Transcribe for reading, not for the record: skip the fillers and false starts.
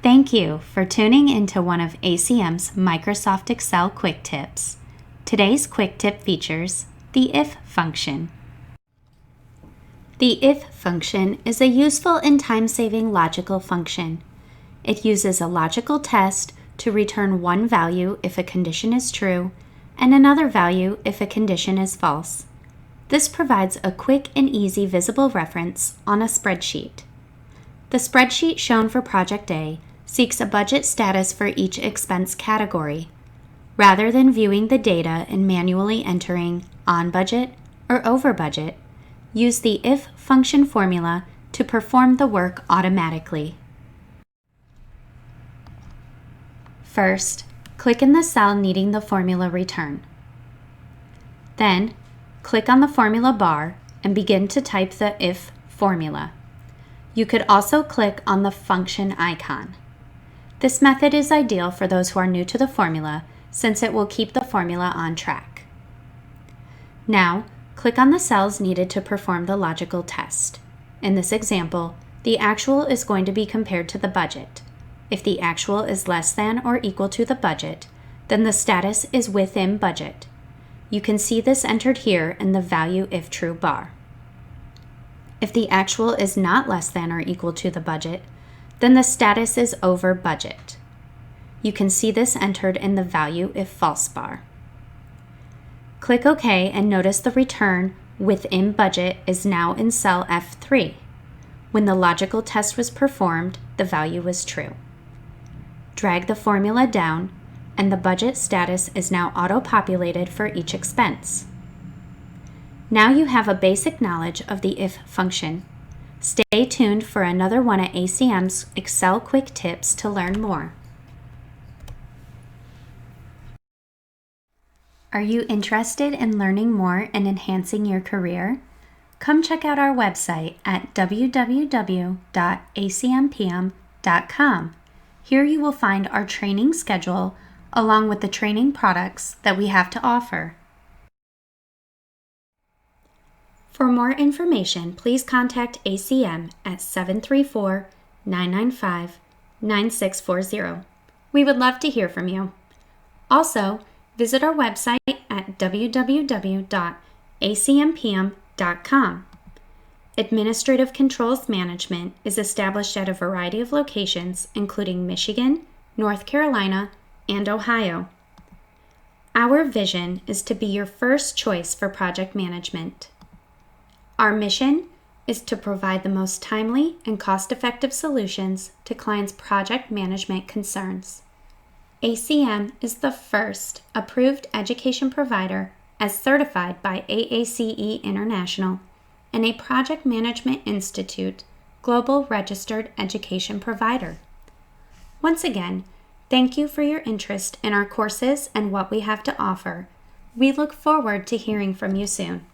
Thank you for tuning into one of ACM's Microsoft Excel Quick Tips. Today's Quick Tip features the if function. The if function is a useful and time-saving logical function. It uses a logical test to return one value if a condition is true and another value if a condition is false. This provides a quick and easy visible reference on a spreadsheet. The spreadsheet shown for Project A seeks a budget status for each expense category. Rather than viewing the data and manually entering on budget or over budget, use the if function formula to perform the work automatically. First, click in the cell needing the formula return. Then, click on the formula bar and begin to type the if formula. You could also click on the function icon. This method is ideal for those who are new to the formula since it will keep the formula on track. Now, click on the cells needed to perform the logical test. In this example, the actual is going to be compared to the budget. If the actual is less than or equal to the budget, then the status is within budget. You can see this entered here in the value if true bar. If the actual is not less than or equal to the budget, then the status is over budget. You can see this entered in the value if false bar. Click OK and notice the return within budget is now in cell F3. When the logical test was performed, the value was true. Drag the formula down and the budget status is now auto-populated for each expense. Now you have a basic knowledge of the if function. Stay tuned for another one of ACM's Excel Quick Tips to learn more. Are you interested in learning more and enhancing your career? Come check out our website at www.acmpm.com. Here you will find our training schedule along with the training products that we have to offer. For more information, please contact ACM at 734-995-9640. We would love to hear from you. Also, visit our website at www.acmpm.com. Administrative Controls Management is established at a variety of locations, including Michigan, North Carolina, and Ohio. Our vision is to be your first choice for project management. Our mission is to provide the most timely and cost-effective solutions to clients' project management concerns. ACM is the first approved education provider as certified by AACE International and a Project Management Institute Global Registered Education Provider. Once again, thank you for your interest in our courses and what we have to offer. We look forward to hearing from you soon.